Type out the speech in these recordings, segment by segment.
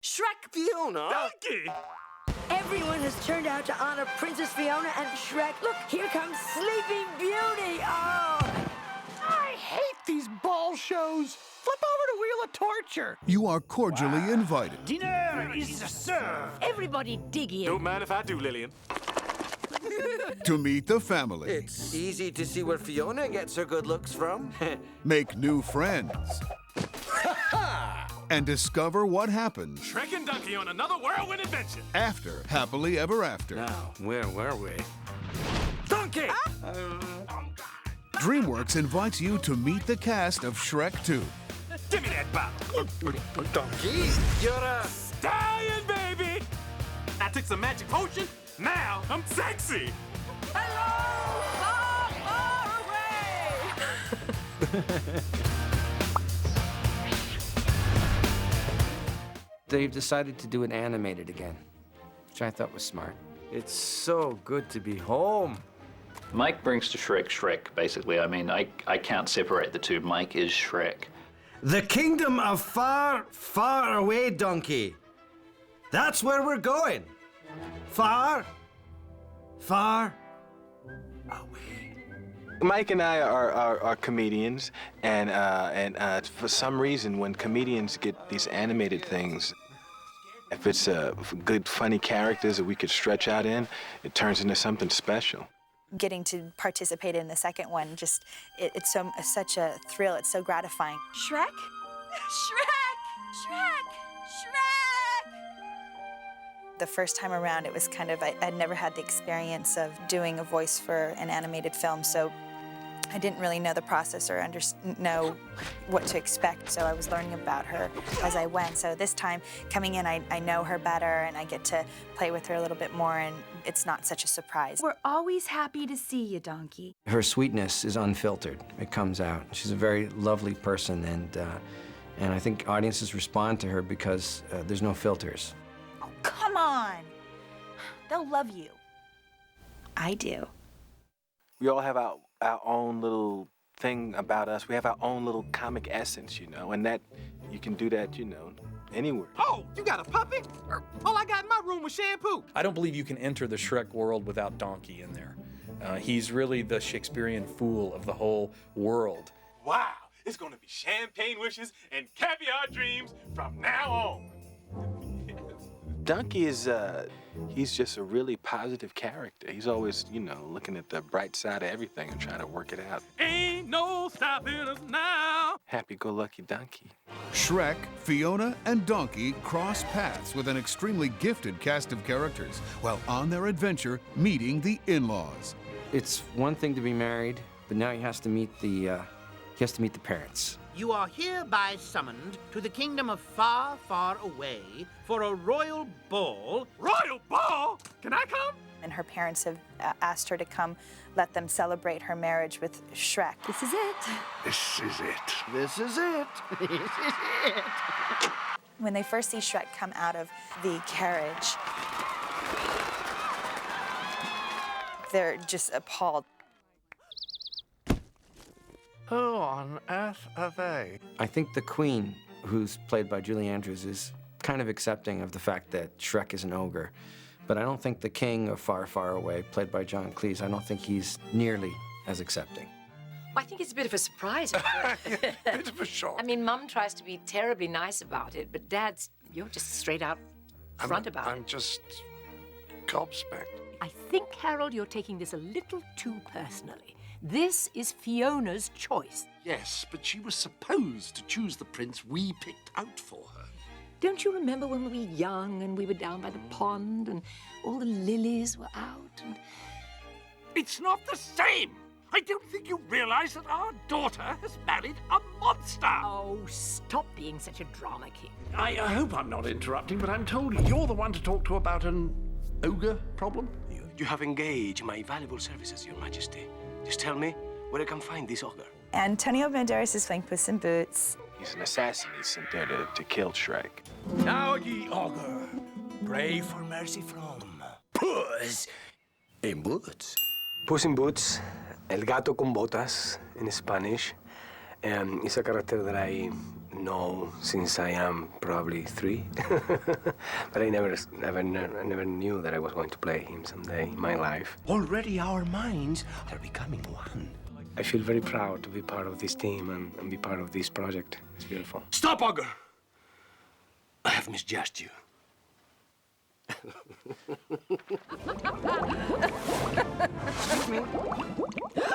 Shrek Fiona? Donkey! Everyone has turned out to honor Princess Fiona and Shrek. Look, here comes Sleeping Beauty. Oh! I hate these ball shows. Flip over to Wheel of Torture. You are cordially invited Dinner is served. Everybody dig in. Don't mind if I do, Lillian. to meet the family, It's easy to see where Fiona gets her good looks from. make new friends, and discover what happens Shrek and Donkey on another whirlwind adventure. after Happily Ever After. Now, where were we? Donkey! DreamWorks invites you to meet the cast of Shrek 2. Give me that bop. Donkey? You're a... Stallion, baby! I took some magic potion. Now I'm sexy. They've decided to do it animated again, which I thought was smart. It's so good to be home. Mike brings to Shrek Shrek, basically. I mean, I can't separate the two. Mike is Shrek. The kingdom of far, far away, Donkey. That's where we're going. Far, far away. Mike and I are comedians, and for some reason, when comedians get these animated things, if it's good, funny characters that we could stretch out in, it turns into something special. Getting to participate in the second one, just it's such a thrill. It's so gratifying. Shrek? Shrek! Shrek! Shrek! The first time around, it was kind of, I'd never had the experience of doing a voice for an animated film, so I didn't really know the process or know what to expect, so I was learning about her as I went. So this time, coming in, I know her better, and I get to play with her a little bit more, and it's not such a surprise. We're always happy to see you, Donkey. Her sweetness is unfiltered. It comes out. She's a very lovely person, and I think audiences respond to her because there's no filters. Oh, come on. They'll love you. I do. We all have our own little thing about us. We have our own little comic essence, you know, and that you can do that, you know, anywhere. Oh, you got a puppet? All I got in my room was shampoo. I don't believe you can enter the Shrek world without Donkey in there. He's really the Shakespearean fool of the whole world. Wow, it's gonna be champagne wishes and caviar dreams from now on. Donkey is, he's just a really positive character. He's always, you know, looking at the bright side of everything and trying to work it out. Ain't no stopping us now. Happy-go-lucky Donkey. Shrek, Fiona, and Donkey cross paths with an extremely gifted cast of characters while on their adventure meeting the in-laws. It's one thing to be married, but now he has to meet the parents. You are hereby summoned to the kingdom of far, far away for a royal ball. Royal ball? Can I come? And her parents have asked her to come, let them celebrate her marriage with Shrek. This is it. This is it. This is it. This is it. When they first see Shrek come out of the carriage, they're just appalled. Who on earth are they? I think the Queen, who's played by Julie Andrews, is kind of accepting of the fact that Shrek is an ogre. But I don't think the King of Far, Far Away, played by John Cleese, I don't think he's nearly as accepting. Well, I think it's a bit of a surprise. Bit of a shock. I mean, Mum tries to be terribly nice about it, but Dad's, you're just straight out front about it. I'm just gobsmacked. I think, Harold, you're taking this a little too personally. This is Fiona's choice. Yes, but she was supposed to choose the prince we picked out for her. Don't you remember when we were young and we were down by the pond and all the lilies were out and... It's not the same. I don't think you realize that our daughter has married a monster. Oh, stop being such a drama king. I hope I'm not interrupting, but I'm told you're the one to talk to about an ogre problem. You have engaged my valuable services, Your Majesty. Just tell me where I can find this ogre. Antonio Banderas is playing Puss in Boots. He's an assassin. He's sent there to kill Shrek. Now, ye ogre, pray for mercy from Puss in Boots. Puss in Boots, El gato con botas in Spanish, is a character that I No, since I am probably 3. But I never knew that I was going to play him someday in my life. Already our minds are becoming one. I feel very proud to be part of this team and be part of this project. It's beautiful. Stop, Augur! I have misjudged you. Excuse me.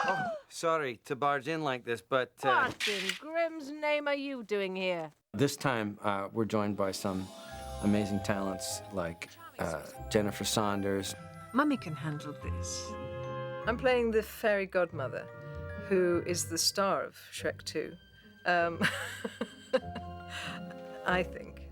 Oh, sorry to barge in like this, but What in Grimm's name are you doing here? this time we're joined by some amazing talents like Jennifer Saunders. Mummy can handle this. I'm playing the fairy godmother, who is the star of Shrek 2. I think.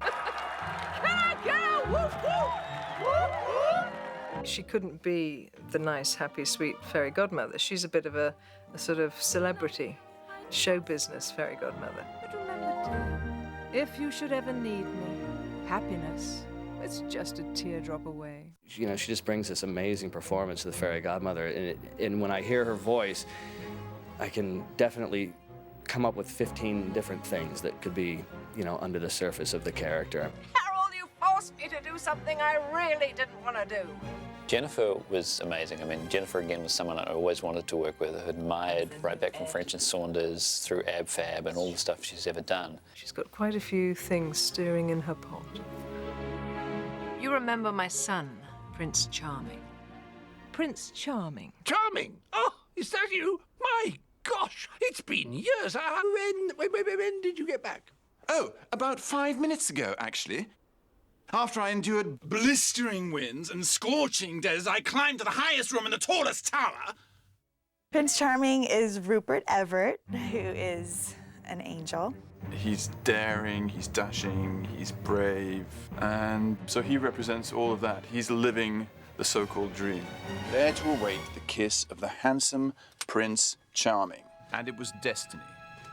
She couldn't be the nice, happy, sweet fairy godmother. She's a bit of a sort of celebrity, show business fairy godmother. But remember, dear, if you should ever need me, happiness, it's just a teardrop away. You know, she just brings this amazing performance to the fairy godmother, and when I hear her voice, I can definitely come up with 15 different things that could be, you know, under the surface of the character. Harold, you forced me to do something I really didn't want to do. Jennifer was amazing. I mean, Jennifer, again, was someone I always wanted to work with, admired right back from French and Saunders through Ab Fab and all the stuff she's ever done. She's got quite a few things stirring in her pot. You remember my son, Prince Charming. Prince Charming. Charming! Oh, is that you? My gosh, it's been years. When did you get back? Oh, about 5 minutes ago, actually. After I endured blistering winds and scorching days, I climbed to the highest room in the tallest tower. Prince Charming is Rupert Everett, who is an angel. He's daring, he's dashing, he's brave, and so he represents all of that. He's living the so-called dream. There to await the kiss of the handsome Prince Charming. And it was destiny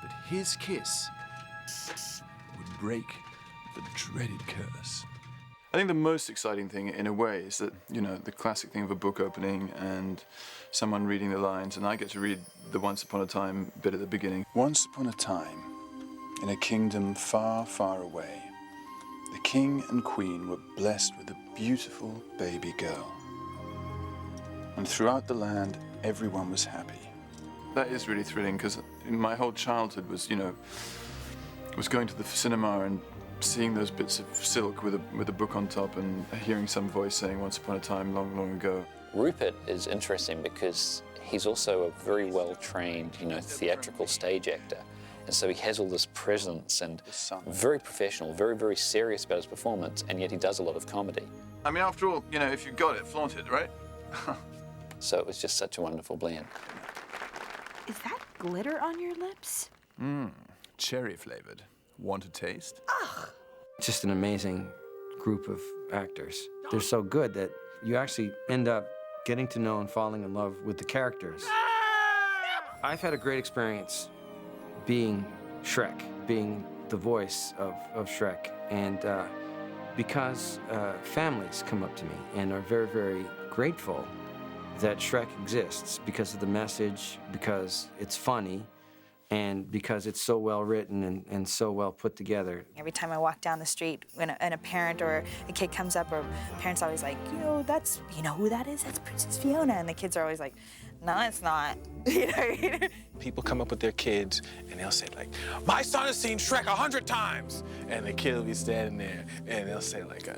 that his kiss would break the dreaded curse. I think the most exciting thing, in a way, is that, you know, the classic thing of a book opening and someone reading the lines, and I get to read the Once Upon a Time bit at the beginning. Once upon a time, in a kingdom far, far away, the king and queen were blessed with a beautiful baby girl. And throughout the land, everyone was happy. That is really thrilling, because my whole childhood was, you know, was going to the cinema and seeing those bits of silk with a book on top and hearing some voice saying once upon a time, long, long ago. Rupert is interesting because he's also a very well-trained, you know, theatrical stage actor. And so he has all this presence and very professional, very, very serious about his performance, and yet he does a lot of comedy. I mean, after all, you know, if you've got it, flaunt it, right? So it was just such a wonderful blend. Is that glitter on your lips? Cherry flavored. Want a taste? Just an amazing group of actors. They're so good that you actually end up getting to know and falling in love with the characters. I've had a great experience being Shrek, being the voice of Shrek, and because families come up to me and are very, very grateful that Shrek exists because of the message, because it's funny, and because it's so well written and so well put together. Every time I walk down the street and a parent or a kid comes up, or a parent's always like, you know who that is? That's Princess Fiona. And the kids are always like, no, it's not. You know? People come up with their kids and they'll say like, my son has seen Shrek 100 times. And the kid will be standing there and they'll say like,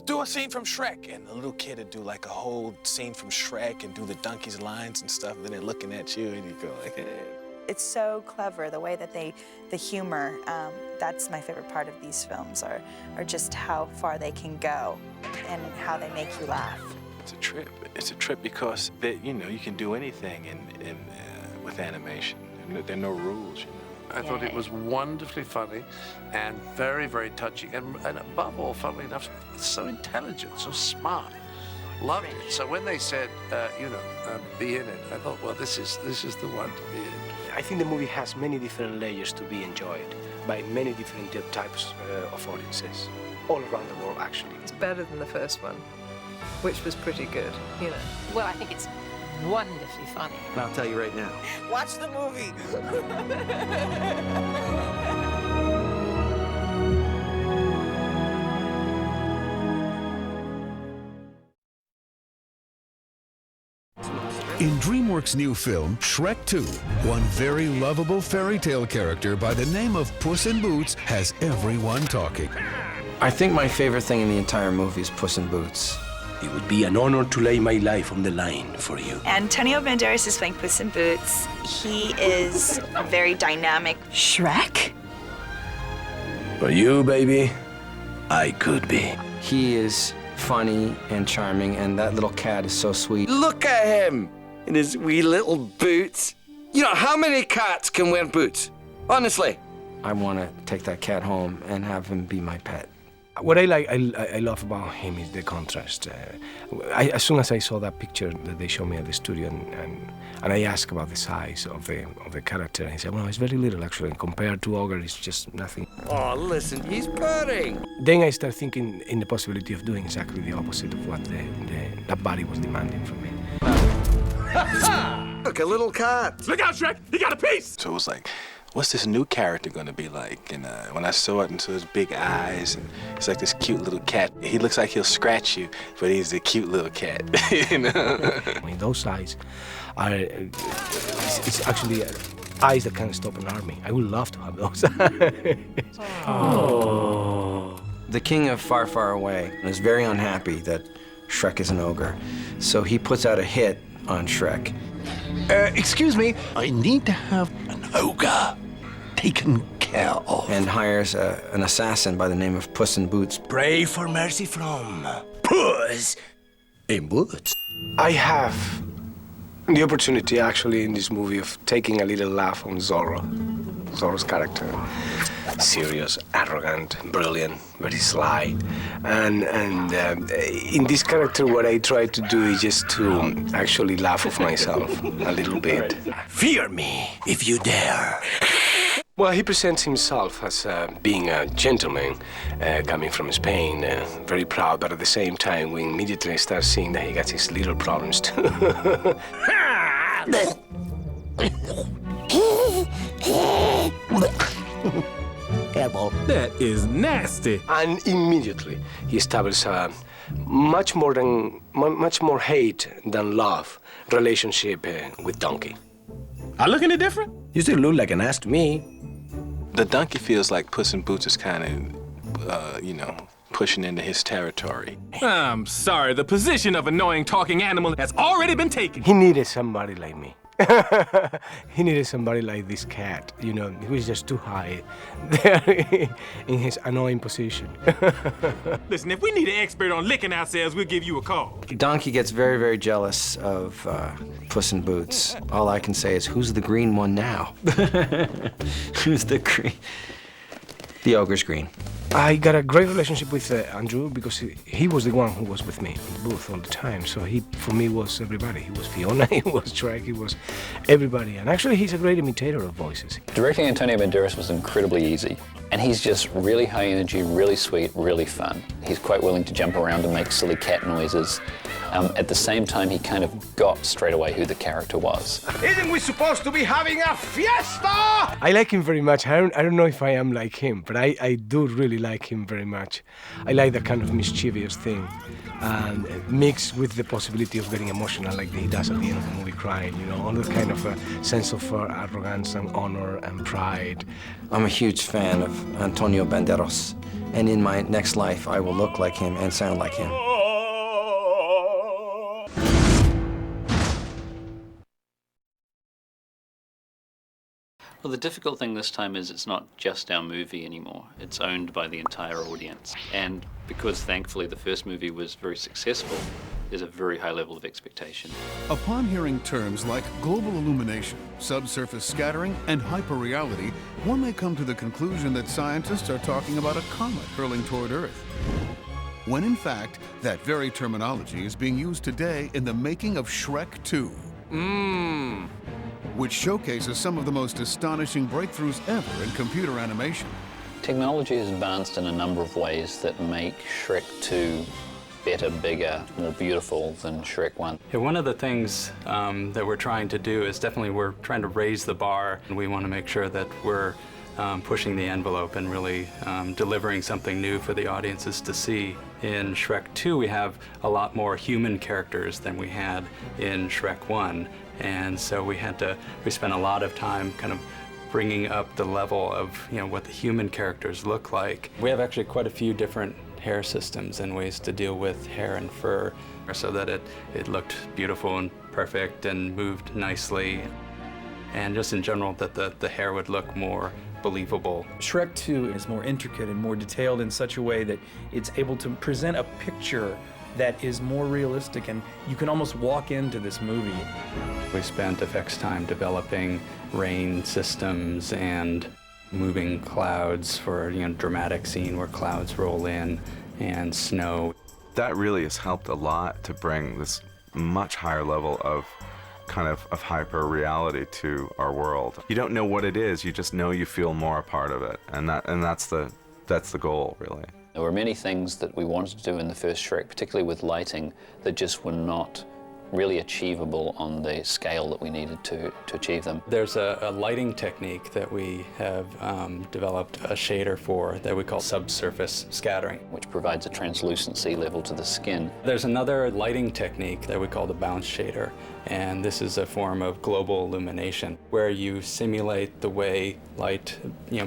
do a scene from Shrek. And the little kid would do like a whole scene from Shrek and do the donkey's lines and stuff. And then they're looking at you and you go like, hey. It's so clever, the way that the humor, that's my favorite part of these films, are just how far they can go and how they make you laugh. It's a trip. It's a trip because, you know, you can do anything with animation. There are no rules, you know. I thought it was wonderfully funny and very, very touching, and above all, funnily enough, so intelligent, so smart. Loved it. So when they said, be in it, I thought, well, this is the one to be in. I think the movie has many different layers to be enjoyed by many different types of audiences, all around the world, actually. It's better than the first one, which was pretty good, you know. Well, I think it's wonderfully funny. And I'll tell you right now. Watch the movie. In DreamWorks' new film, Shrek 2, one very lovable fairy tale character by the name of Puss in Boots has everyone talking. I think my favorite thing in the entire movie is Puss in Boots. It would be an honor to lay my life on the line for you. Antonio Banderas is playing Puss in Boots. He is a very dynamic Shrek. For you, baby, I could be. He is funny and charming, and that little cat is so sweet. Look at him in his wee little boots. You know, how many cats can wear boots? Honestly. I want to take that cat home and have him be my pet. What I love about him is the contrast. As soon as I saw that picture that they showed me at the studio, and I asked about the size of the character, and he said, well, it's very little actually, and compared to Ogre, it's just nothing. Oh, listen, he's purring. Then I started thinking in the possibility of doing exactly the opposite of what that body was demanding from me. Look, a little cat. Look out, Shrek! He got a piece! So it was like, what's this new character gonna be like? And when I saw it, and saw his big eyes, and it's like this cute little cat. He looks like he'll scratch you, but he's a cute little cat. You know? I mean, those eyes are, it's actually eyes that can stop an army. I would love to have those eyes. Oh. The king of Far, Far Away is very unhappy that Shrek is an ogre, so he puts out a hit on Shrek. Excuse me, I need to have an ogre taken care of. And hires an assassin by the name of Puss in Boots. Pray for mercy from Puss in Boots. I have the opportunity, actually, in this movie of taking a little laugh on Zorro's character. Serious, arrogant, brilliant, very sly. And in this character, what I try to do is just to actually laugh off myself a little bit. Fear me, if you dare. Well, he presents himself as being a gentleman, coming from Spain, very proud, but at the same time, we immediately start seeing that he got his little problems too. That is nasty. And immediately, he established a much more hate than love relationship with Donkey. I look any different? You still look like an ass to me. The donkey feels like Puss in Boots is kind of, you know, pushing into his territory. I'm sorry, the position of annoying talking animal has already been taken. He needed somebody like me. He needed somebody like this cat, you know, who is just too high there in his annoying position. Listen, if we need an expert on licking ourselves, we'll give you a call. Donkey gets very, very jealous of Puss in Boots. All I can say is, who's the green one now? Who's the green? The ogre's green. I got a great relationship with Andrew because he was the one who was with me in the booth all the time. So he, for me, was everybody. He was Fiona, he was Shrek, he was everybody. And actually, he's a great imitator of voices. Directing Antonio Banderas was incredibly easy. And he's just really high energy, really sweet, really fun. He's quite willing to jump around and make silly cat noises. At the same time, he kind of got straight away who the character was. Isn't we supposed to be having a fiesta? I like him very much. I don't know if I am like him, but I do really like him very much. I like that kind of mischievous thing, and mixed with the possibility of getting emotional like he does at the end of the movie, crying, you know, all that kind of sense of arrogance and honor and pride. I'm a huge fan of Antonio Banderas, and in my next life, I will look like him and sound like him. Well, the difficult thing this time is it's not just our movie anymore. It's owned by the entire audience. And because thankfully the first movie was very successful, there's a very high level of expectation. Upon hearing terms like global illumination, subsurface scattering, and hyperreality, one may come to the conclusion that scientists are talking about a comet hurling toward Earth. When in fact, that very terminology is being used today in the making of Shrek 2. Which showcases some of the most astonishing breakthroughs ever in computer animation. Technology has advanced in a number of ways that make Shrek 2 better, bigger, more beautiful than Shrek 1. Yeah, one of the things that we're trying to do is definitely we're trying to raise the bar, and we want to make sure that we're pushing the envelope and really delivering something new for the audiences to see. In Shrek 2, we have a lot more human characters than we had in Shrek 1, and so we spent a lot of time kind of bringing up the level of what the human characters look like. We have actually quite a few different hair systems and ways to deal with hair and fur so that it looked beautiful and perfect and moved nicely, and just in general that the hair would look more believable. Shrek 2 is more intricate and more detailed in such a way that it's able to present a picture that is more realistic, and you can almost walk into this movie. We spent effects time developing rain systems and moving clouds for dramatic scene where clouds roll in, and snow. That really has helped a lot to bring this much higher level of hyper reality to our world. You don't know what it is, you just know you feel more a part of it, and that's the goal, really. There were many things that we wanted to do in the first Shrek, particularly with lighting, that just were not really achievable on the scale that we needed to achieve them. There's a lighting technique that we have developed a shader for that we call subsurface scattering, which provides a translucency level to the skin. There's another lighting technique that we call the bounce shader, and this is a form of global illumination where you simulate the way light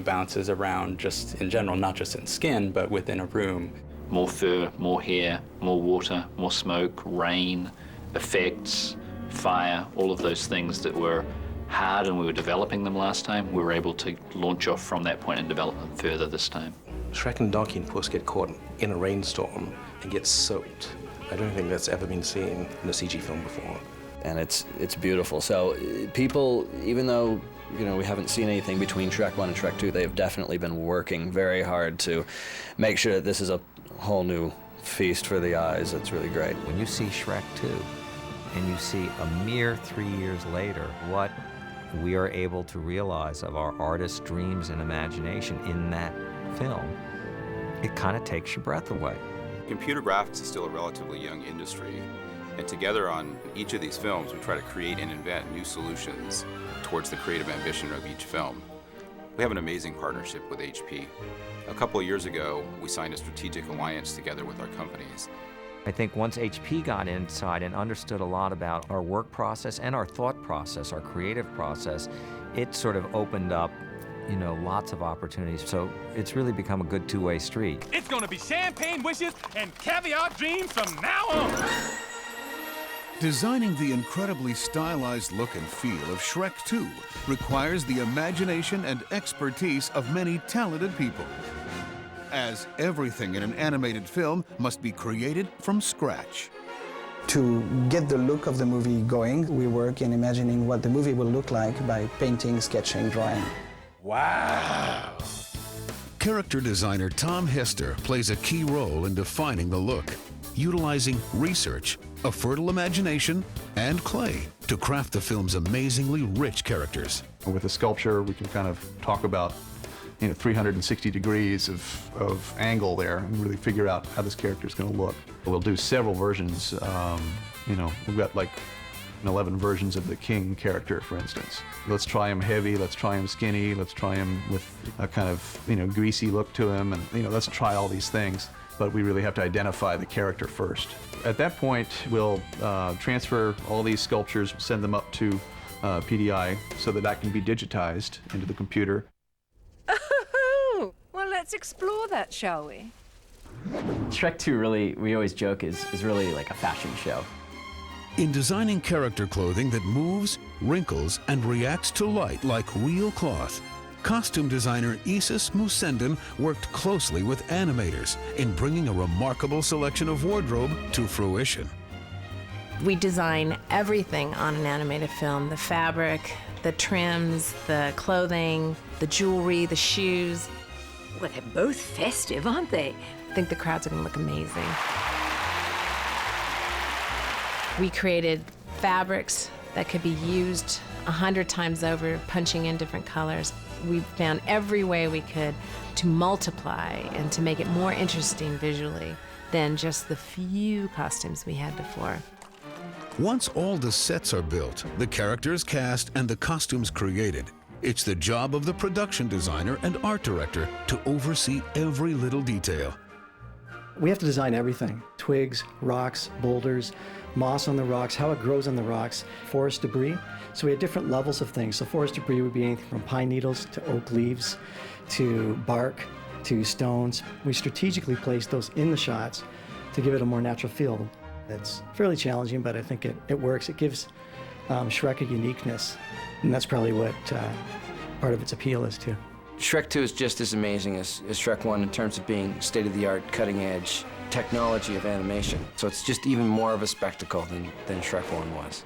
bounces around just in general, not just in skin, but within a room. More fur, more hair, more water, more smoke, rain, effects, fire, all of those things that were hard and we were developing them last time, we were able to launch off from that point and develop them further this time. Shrek and Donkey and Puss get caught in a rainstorm and get soaked. I don't think that's ever been seen in a CG film before. And it's beautiful. So people, even though we haven't seen anything between Shrek 1 and Shrek 2, they've definitely been working very hard to make sure that this is a whole new feast for the eyes. It's really great. When you see Shrek 2 and you see a mere 3 years later what we are able to realize of our artists' dreams and imagination in that film, it kind of takes your breath away. Computer graphics is still a relatively young industry, and together on each of these films we try to create and invent new solutions towards the creative ambition of each film. We have an amazing partnership with HP. A couple of years ago, we signed a strategic alliance together with our companies. I think once HP got inside and understood a lot about our work process and our thought process, our creative process, it sort of opened up, lots of opportunities. So it's really become a good two-way street. It's gonna be champagne wishes and caviar dreams from now on. Designing the incredibly stylized look and feel of Shrek 2 requires the imagination and expertise of many talented people, as everything in an animated film must be created from scratch. To get the look of the movie going, we work in imagining what the movie will look like by painting, sketching, drawing. Wow! Character designer Tom Hester plays a key role in defining the look, utilizing research, a fertile imagination, and clay to craft the film's amazingly rich characters. With a sculpture, we can kind of talk about 360 degrees of angle there and really figure out how this character is going to look. We'll do several versions. We've got like 11 versions of the King character, for instance. Let's try him heavy, let's try him skinny, let's try him with a kind of greasy look to him, and let's try all these things. But we really have to identify the character first. At that point, we'll transfer all these sculptures, send them up to PDI so that can be digitized into the computer. Oh, well, let's explore that, shall we? Shrek 2 really, we always joke, is really like a fashion show. In designing character clothing that moves, wrinkles, and reacts to light like real cloth, costume designer Isis Musenden worked closely with animators in bringing a remarkable selection of wardrobe to fruition. We design everything on an animated film: the fabric, the trims, the clothing, the jewelry, the shoes. Well, they're both festive, aren't they? I think the crowds are gonna look amazing. We created fabrics that could be used 100 times over, punching in different colors. We found every way we could to multiply and to make it more interesting visually than just the few costumes we had before. Once all the sets are built, the characters cast, and the costumes created, It's the job of the production designer and art director to oversee every little detail. We have to design everything. Twigs, rocks, boulders, moss on the rocks, how it grows on the rocks, forest debris. So we have different levels of things. So forest debris would be anything from pine needles to oak leaves to bark to stones. We strategically place those in the shots to give it a more natural feel. It's fairly challenging, but I think it works. It gives Shrek a uniqueness, and that's probably what part of its appeal is too. Shrek 2 is just as amazing as Shrek 1 in terms of being state-of-the-art, cutting-edge technology of animation. So it's just even more of a spectacle than Shrek 1 was.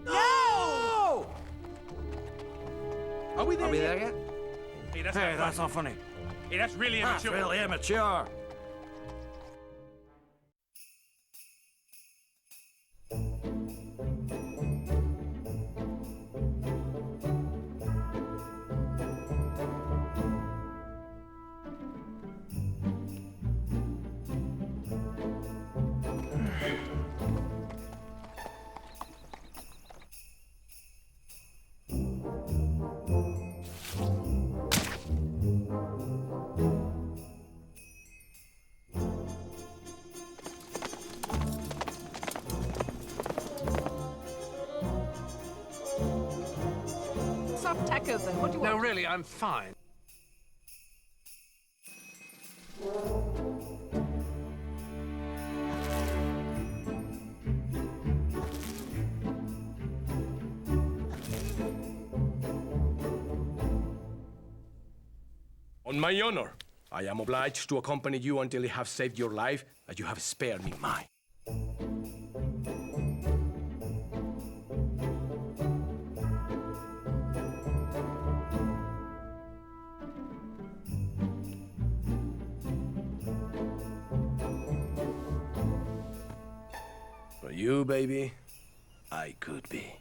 No! Are we there yet? Hey, That's not funny. Hey, that's really immature. That's really immature. Soft tacos then. What do you want? No, really, I'm fine. On my honor, I am obliged to accompany you until I have saved your life, as you have spared me mine. For you, baby, I could be.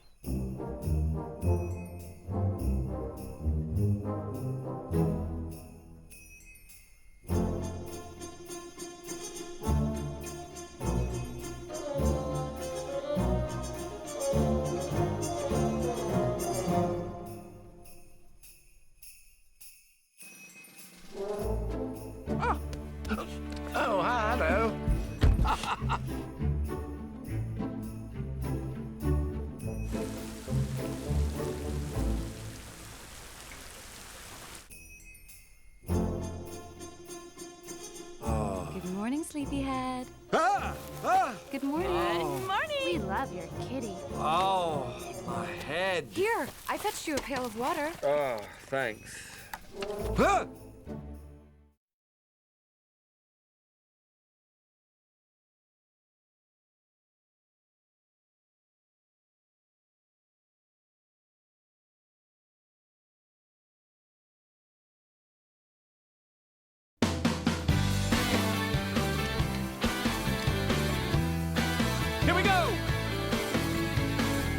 Oh, hello. Good morning, sleepyhead. Good morning. Good morning. We love your kitty. Oh, my head. Here, I fetched you a pail of water. Oh, thanks. Here we go!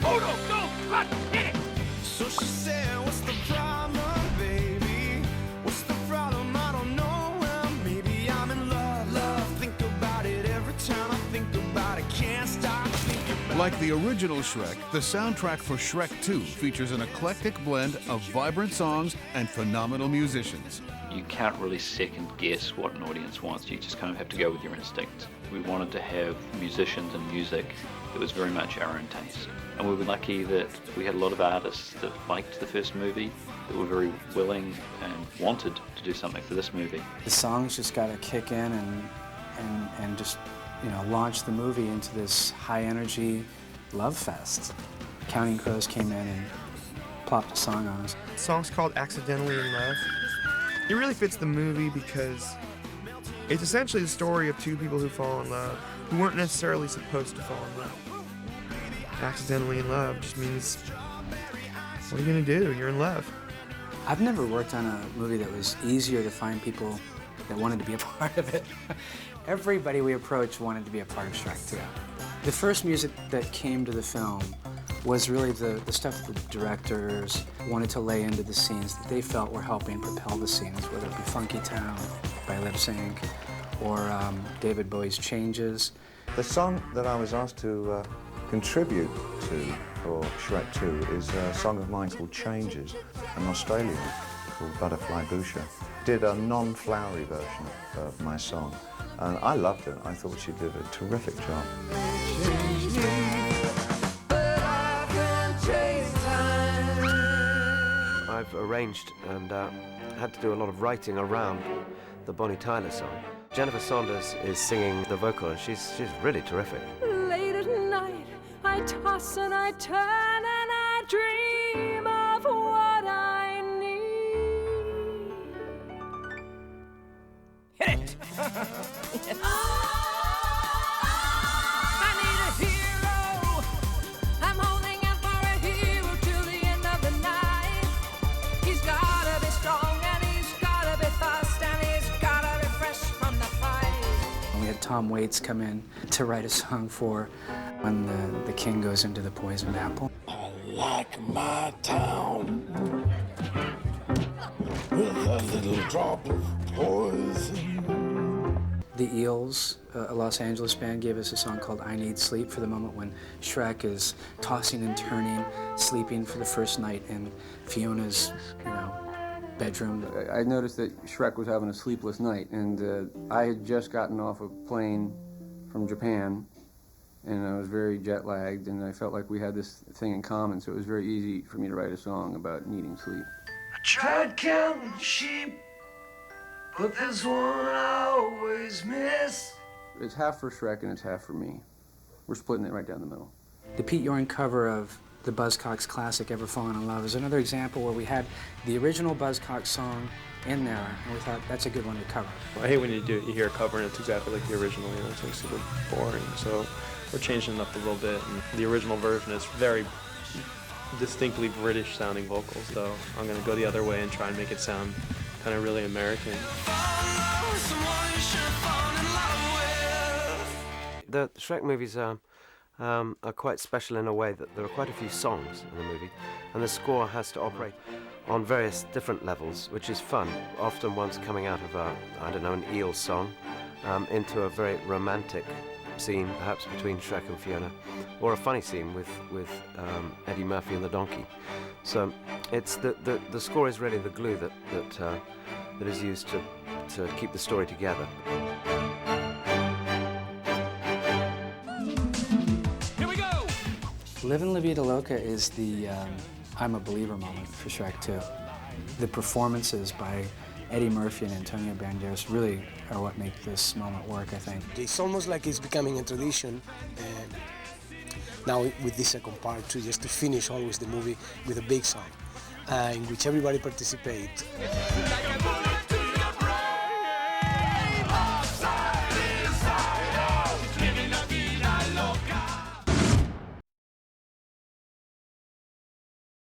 Oh no, go! Run! Hit it! So she said, what's the problem, baby? What's the problem? I don't know. Well, maybe I'm in love. Think about it every time I think about it. Can't stop thinking about it. Like the original Shrek, the soundtrack for Shrek 2 features an eclectic blend of vibrant songs and phenomenal musicians. You can't really second guess what an audience wants. You just kind of have to go with your instinct. We wanted to have musicians and music that was very much our own taste. And we were lucky that we had a lot of artists that liked the first movie, that were very willing and wanted to do something for this movie. The songs just got to kick in and just launched the movie into this high-energy love fest. Counting Crows came in and plopped a song on us. The song's called Accidentally in Love. It really fits the movie because it's essentially the story of two people who fall in love, who weren't necessarily supposed to fall in love. Accidentally in love just means, what are you gonna do? You're in love. I've never worked on a movie that was easier to find people that wanted to be a part of it. Everybody we approached wanted to be a part of Shrek 2. The first music that came to the film was really the stuff that the directors wanted to lay into the scenes that they felt were helping propel the scenes, whether it be Funky Town by Lip Sync or David Bowie's Changes. The song that I was asked to contribute to for Shrek 2 is a song of mine called Changes, an Australian called Butterfly Busha. Did a non-flowery version of my song, and I loved it. I thought she did a terrific job. I've arranged and had to do a lot of writing around the Bonnie Tyler song. Jennifer Saunders is singing the vocal, and she's really terrific. Late at night, I toss and I turn and I dream of what I need. Hit it! I need a hero. I'm holding out for a hero till the end of the night. He's gotta be strong and he's gotta be fast and he's gotta be fresh from the fight. We had Tom Waits come in to write a song for when the king goes into the poisoned apple. I like my town with a little drop of poison. The Eels, a Los Angeles band, gave us a song called I Need Sleep for the moment when Shrek is tossing and turning, sleeping for the first night in Fiona's, bedroom. I noticed that Shrek was having a sleepless night, and I had just gotten off a plane from Japan, and I was very jet-lagged, and I felt like we had this thing in common, so it was very easy for me to write a song about needing sleep. I tried counting sheep, but there's one I always miss. It's half for Shrek and it's half for me. We're splitting it right down the middle. The Pete Yorn cover of the Buzzcocks classic Ever Fallen in Love is another example where we had the original Buzzcocks song in there, and we thought that's a good one to cover. I hate when you hear a cover and it's exactly like the original, it's like super boring. So we're changing it up a little bit, and the original version is very distinctly British sounding vocals, so I'm gonna go the other way and try and make it sound kind of really American. The Shrek movies are quite special in a way that there are quite a few songs in the movie, and the score has to operate on various different levels, which is fun. Often one's coming out of an eel song into a very romantic scene, perhaps between Shrek and Fiona, or a funny scene with Eddie Murphy and the donkey. So it's the score is really the glue that is used to keep the story together. Here we go! Livin' La Vida Loca is the I'm a Believer moment for Shrek 2. The performances by Eddie Murphy and Antonio Banderas really are what make this moment work, I think. It's almost like it's becoming a tradition, and now with this second part too, just to finish always the movie with a big song in which everybody participates.